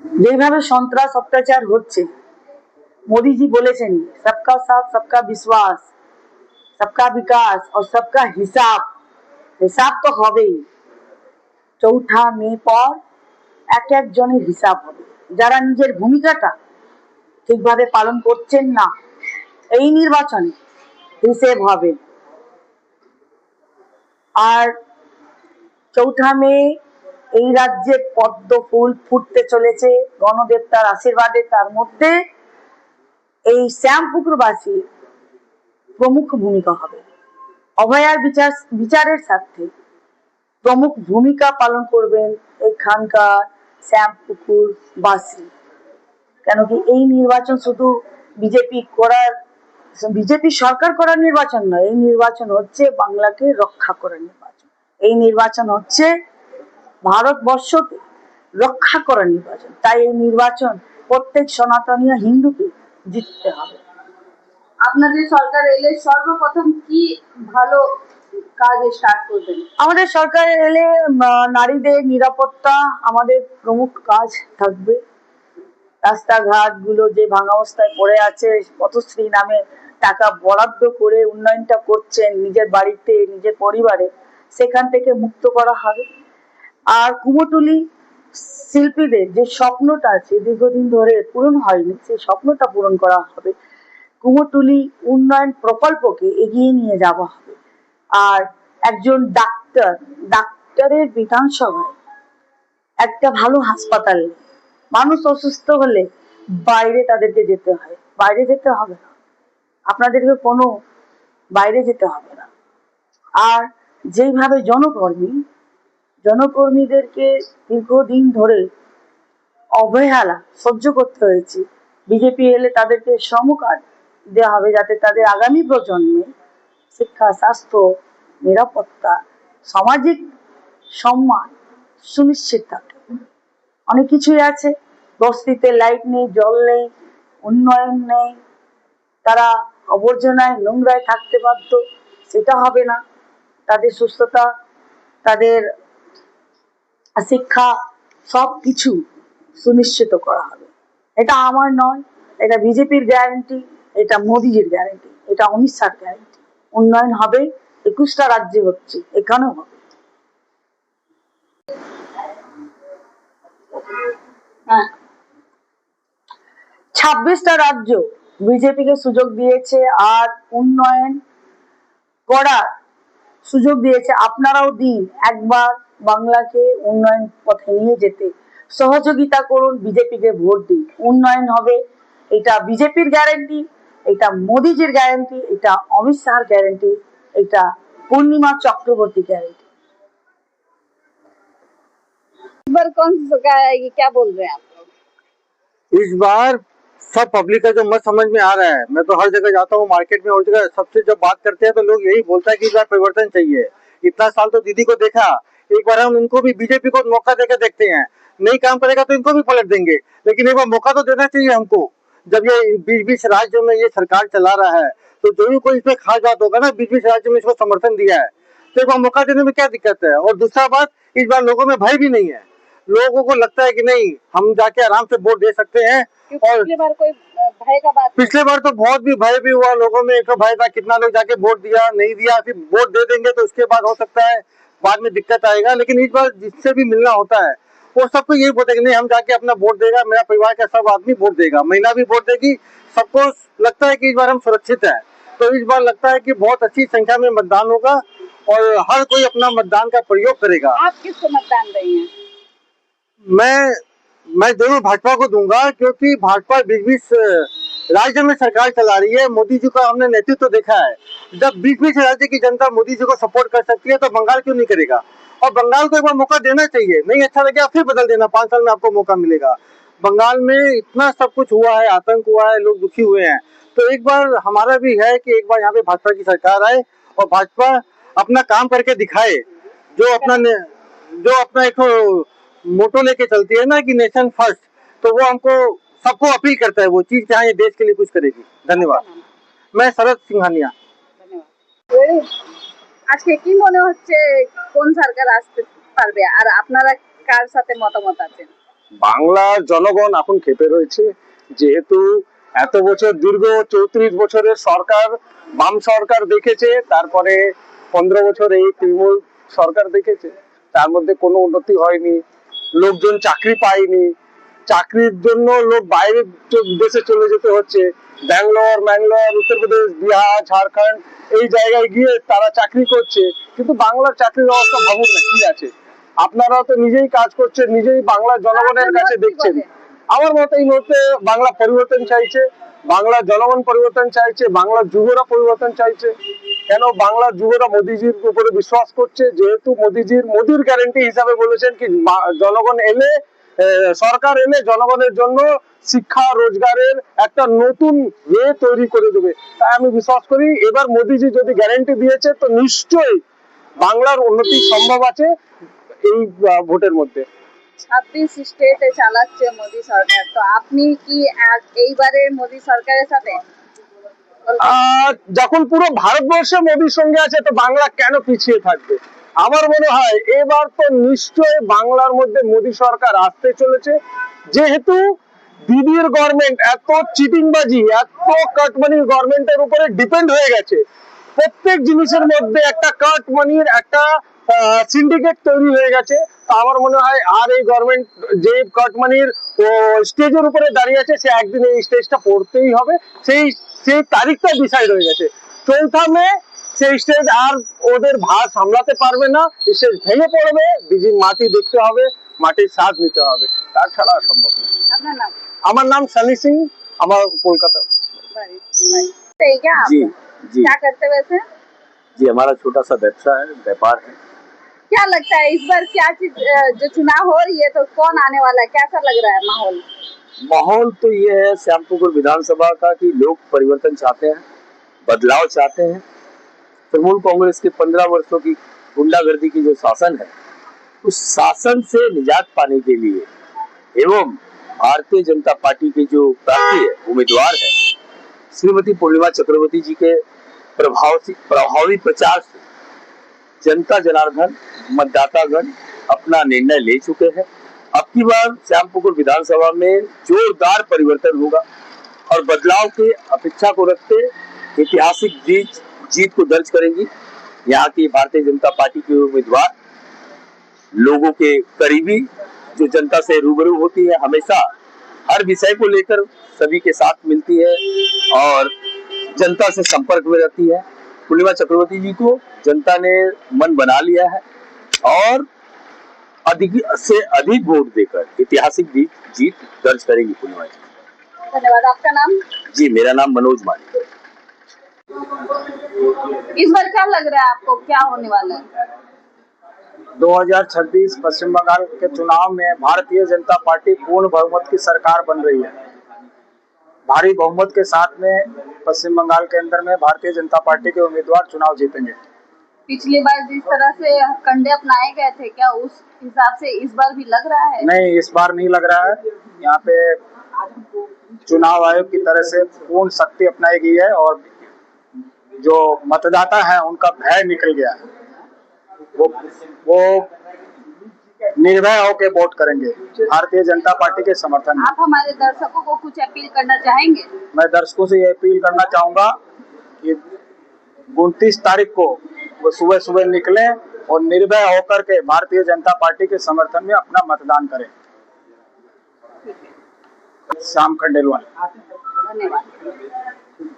যেভাবে সন্ত্রাস অত্যাচার হচ্ছে, মোদিজি বলেছেন সবকা সাথ সবকা বিশ্বাস, সবকা বিকাশ আর সবকা হিসাব। হিসাব তো হবেই। ৪ঠা মে পর এক একজনের হিসাব হবে। যারা নিজের ভূমিকাটা ঠিকভাবে পালন করছেন না, এই নির্বাচনে হিসেব হবে। আর ৪ঠা মে এই রাজ্যে পদ্ম ফুল ফুটতে চলেছে গণদেবতার আশীর্বাদে। তার মধ্যে এই শ্যামপুকুরবাসী প্রমুখ ভূমিকা হবে। অভয়ার বিচারের স্বার্থে প্রমুখ ভূমিকা পালন করবেন এখানকার শ্যামপুকুরবাসী। কেন কি এই নির্বাচন শুধু বিজেপি সরকার করার নির্বাচন নয়, এই নির্বাচন হচ্ছে বাংলাকে রক্ষা করার নির্বাচন। এই নির্বাচন হচ্ছে ভারতবর্ষকে রক্ষা করার নির্বাচন। তাই এই নির্বাচন প্রত্যেক সনাতনীয় হিন্দুকে জিততে হবে। আপনাদের সরকার এলে সর্বপ্রথম কি ভালো কাজ স্টার্ট করবেন? আমাদের সরকার এলে নারীদের নিরাপত্তা আমাদের প্রমুখ কাজ থাকবে। রাস্তাঘাট গুলো যে ভাঙা অবস্থায় পড়ে আছে, পথশ্রী নামে টাকা বরাদ্দ করে উন্নয়নটা করছেন নিজের বাড়িতে, নিজের পরিবারে, সেখান থেকে মুক্ত করা হবে। আর কুমোরটুলি শিল্পীদের যে স্বপ্নটা আছে দীর্ঘদিন ধরে পূরণ হয়নি, সেই স্বপ্নটা পূরণ করা হবে। কুমোরটুলি উন্নয়ন প্রকল্পকে এগিয়ে নিয়ে যাওয়া হবে। আর একজন ডাক্তারের বিধানসভায় একটা ভালো হাসপাতাল, মানুষ অসুস্থ হলে বাইরে তাদেরকে যেতে হয়, বাইরে যেতে হবে না, আপনাদেরকে কোনো বাইরে যেতে হবে না। আর যেইভাবে জনকর্মীদেরকে দীর্ঘদিন ধরে অবহেলা সহ্য করতে হয়েছে, বিজেপি এলে তাদেরকে শ্রম কার্ড দেওয়া হবে, যাতে তাদের আগামী প্রজন্মে শিক্ষা, স্বাস্থ্য, নিরাপত্তা, সামাজিক সম্মান সুনিশ্চিত থাকে। অনেক কিছুই আছে, বস্তিতে লাইট নেই, জল নেই, উন্নয়ন নেই, তারা আবর্জনায় নোংরায় থাকতে বাধ্য, সেটা হবে না। তাদের সুস্থতা, তাদের শিক্ষা, সবকিছু সুনিশ্চিত করা হবে। এটা আমার নয়, এটা বিজেপির গ্যারান্টি, এটা মোদিজির গ্যারান্টি, এটা অমিত শাহর গ্যারান্টি। উন্নয়ন হবে, 21টা রাজ্যে হচ্ছে, এখানেও হবে। হ্যাঁ, 26টা রাজ্য বিজেপিকে সুযোগ দিয়েছে আর উন্নয়ন করার সুযোগ দিয়েছে। আপনারাও দিন একবার বাংলাকে উন্নয়ন পথে নিয়ে যেতে, সহযোগিতা করুন, বিজেপিকে ভোট দিন, উন্নয়ন হবে। এটা বিজেপির গ্যারান্টি, এটা মোদিজির গ্যারান্টি, এটা অমিত শাহর গ্যারান্টি, এটা পূর্ণিমা চক্রবর্তী গ্যারান্টি। इस बार कौन सी सरकार आएगी, क्या बोल रहे हैं आप लोग? इस बार सब पब्लिक का जो मत समझ में आ रहा है। मैं तो हर जगह जाता हूँ, मार्केट में, हर जगह सबसे जब बात करते हैं तो लोग यही बोलता है कि इस बार परिवर्तन चाहिए। इतना साल तो दीदी को देखा, एक बार हम इनको भी बीजेपी को मौका देकर देखते हैं। नहीं काम करेगा तो इनको भी पलट देंगे, लेकिन एक बार मौका तो देना चाहिए हमको। जब ये 20-20 राज्यों में ये सरकार चला रहा है तो जरूर कोई इसमें खास बात होगा ना, 20-20 राज्यों में इसको समर्थन दिया है, तो एक बार मौका देने में क्या दिक्कत है। और दूसरा बात, इस बार लोगों में भय भी नहीं है। लोगों को लगता है कि नहीं, हम जाके आराम से वोट दे सकते हैं। और पिछली बार कोई भय का बात पिछले बार तो बहुत भी भय भी हुआ लोगों में, एक भय था, कितना लोग जाके वोट दिया, नहीं दिया, फिर वोट दे देंगे तो उसके बाद हो सकता है बाद में दिक्कत आएगा। लेकिन इस बार जिससे भी मिलना होता है वो सबको यही बोलते हैं कि नहीं, हम जाके अपना वोट देगा, मेरा परिवार का सब आदमी वोट देगा, महिला भी वोट देगी, सबको लगता है कि इस बार हम सुरक्षित है। तो इस बार लगता है कि बहुत अच्छी संख्या में मतदान होगा और हर कोई अपना मतदान का प्रयोग करेगा। आप किसको मतदान देंगे? मैं जरूर भाजपा को दूंगा, क्योंकि भाजपा 20-20 राज्य में सरकार चला रही है। मोदी जी का हमने नेतृत्व देखा है। जब 20-20 राज्य की जनता मोदी जी को सपोर्ट कर सकती है तो बंगाल क्यों नहीं करेगा। और बंगाल को एक बार मौका देना चाहिए, नहीं अच्छा लगे फिर बदल देना, 5 साल में आपको मौका मिलेगा। बंगाल में इतना सब कुछ हुआ है, आतंक हुआ है, लोग दुखी हुए हैं, तो एक बार हमारा भी है कि एक बार यहाँ पे भाजपा की सरकार आए और भाजपा अपना काम करके दिखाए। जो अपना एक मोटो लेके चलती है ना कि नेशन फर्स्ट, तो वो हमको सबको अपील करता है वो चीज कि हाँ ये देश के लिए कुछ करेगी। धन्यवाद। मैं शरद सिंघानिया। ধন্যবাদ। আজকে কি মনে হচ্ছে কোন সরকার আসতে পারবে আর আপনারা কার সাথে মতামত আছেন? বাংলার জনগণ এখন ক্ষেপে রয়েছে, যেহেতু এত বছর দীর্ঘ 34 বছরের সরকার, বাম সরকার দেখেছে, তারপরে 15 বছর এই তৃণমূল সরকার দেখেছে, তার মধ্যে কোনো উন্নতি হয়নি, লোকজন চাকরি পায়নি, চাকরির জন্য লোক বাইরের দেশে চলে যেতে হচ্ছে, ব্যাঙ্গালোর, উত্তরপ্রদেশ, বিহার, ঝাড়খণ্ড এই জায়গায় গিয়ে তারা চাকরি করছে। কিন্তু বাংলার চাকরির অবস্থা ভাবুন না কি আছে। আপনারা তো নিজেই কাজ করছেন, নিজেই বাংলার জনগণের কাছে দেখছেন। আমার মতে এই মুহূর্তে বাংলা পরিবর্তন চাইছে, বাংলার জনগণ পরিবর্তন চাইছে, বাংলার যুবরা পরিবর্তন চাইছে। কেন বাংলার যুবরা মোদিজির উপরে বিশ্বাস করছে, যেহেতু মোদির গ্যারান্টি হিসাবে বলেছেন কি জনগণ এলে, সরকার এলে জনগণের জন্য শিক্ষা রোজগারের একটা নতুন ওয়ে তৈরি করে দেবে। তাই আমি বিশ্বাস করি এবার মোদিজি যদি গ্যারান্টি দিয়েছে তো নিশ্চয়ই বাংলার উন্নতি সম্ভব আছে এই ভোটের মধ্যে। 26 স্টেটে চালাচ্ছে মোদি সরকার, তো আপনি কি এইবারে মোদি সরকারের সাথে? যখন পুরো ভারতবর্ষ মোদির সঙ্গে আছে তো বাংলা কেন পিছিয়ে থাকবে? আমার মনে হয় এবার তো নিশ্চয় বাংলার মধ্যে মোদি সরকার আসতে চলেছে, যেহেতু দিদির গভর্নমেন্ট এত চিটিংবাজি, এত কাটমানির গভর্নমেন্টের উপরে ডিপেন্ড হয়ে গেছে। প্রত্যেক জিনিসের মধ্যে একটা কাটমানির একটা সিন্ডিকেট তৈরি হয়ে গেছে। তো আমার মনে হয় আর এই গভর্নমেন্ট যে কাটমানির স্টেজের উপরে দাঁড়িয়ে আছে, সে একদিন এই স্টেজটা পড়তেই হবে। সেই তারিখটা ডিসাইড হয়ে গেছে 4 মে। সেই স্টেজ আর ওদের ভার সামলাতে পারবে না, স্টেজ ভেঙে পড়বে, দিদির মাটি দেখতে হবে, মাটির স্বাদ নিতে হবে, তার ছাড়া সম্ভব না। আপনার নাম? আমার নাম সানি সিং, আমার কলকাতা। क्या आप? जी जी क्या करते वैसे? जी हमारा छोटा सा व्यवसाय है, व्यापार है। क्या लगता है इस बार क्या चीज जो चुनाव हो रही है तो कौन आने वाला है, कैसा लग रहा है माहौल? माहौल तो ये है श्यामपुकुर विधानसभा का कि लोग परिवर्तन चाहते हैं, बदलाव चाहते हैं। तृणमूल कांग्रेस के 15 वर्षों की गुंडागर्दी की जो शासन है, उस शासन से निजात पाने के लिए एवं भारतीय जनता पार्टी के जो प्रार्थी है, उम्मीदवार है श्रीमती पूर्णिमा चक्रवर्ती जी के प्रभावी प्रचार से जनता जनार्दन मतदातागण अपना निर्णय ले चुके हैं। अब की बार श्यामपुकुर विधानसभा में जोरदार परिवर्तन होगा और बदलाव की अपेक्षा को रखते ऐतिहासिक जीत को दर्ज करेंगी यहाँ की भारतीय जनता पार्टी के उम्मीदवार। लोगों के करीबी, जो जनता से रूबरू होती है, हमेशा हर विषय को लेकर सभी के साथ मिलती है और जनता से संपर्क में रहती है। पूर्णिमा चक्रवर्ती जी को जनता ने मन बना लिया है और अधिक से अधिक वोट देकर ऐतिहासिक जीत दर्ज करेगी पूर्णिमा जी। धन्यवाद। आपका नाम? जी मेरा नाम मनोज माली है। इस बार क्या लग रहा है आपको, क्या होने वाला है? 2026 पश्चिम बंगाल के चुनाव में भारतीय जनता पार्टी पूर्ण बहुमत की सरकार बन रही है। भारी बहुमत के साथ में पश्चिम बंगाल के अंदर में भारतीय जनता पार्टी के उम्मीदवार चुनाव जीतेंगे। पिछली बार जिस तरह से कंडे अपनाए गए थे, क्या उस हिसाब से इस बार भी लग रहा है? नहीं, इस बार नहीं लग रहा है। यहाँ पे चुनाव आयोग की तरह से पूर्ण शक्ति अपनाई गई है और जो मतदाता है उनका भय निकल गया है। वो निर्भय होकर वोट करेंगे भारतीय जनता पार्टी के समर्थन में। आप हमारे दर्शकों को कुछ अपील करना चाहेंगे? मैं दर्शकों से ये अपील करना चाहूंगा कि 29 तारीख को वो सुबह सुबह निकलें और निर्भय होकर के भारतीय जनता पार्टी के समर्थन में अपना मतदान करें। श्याम खंडेलवाल। धन्यवाद।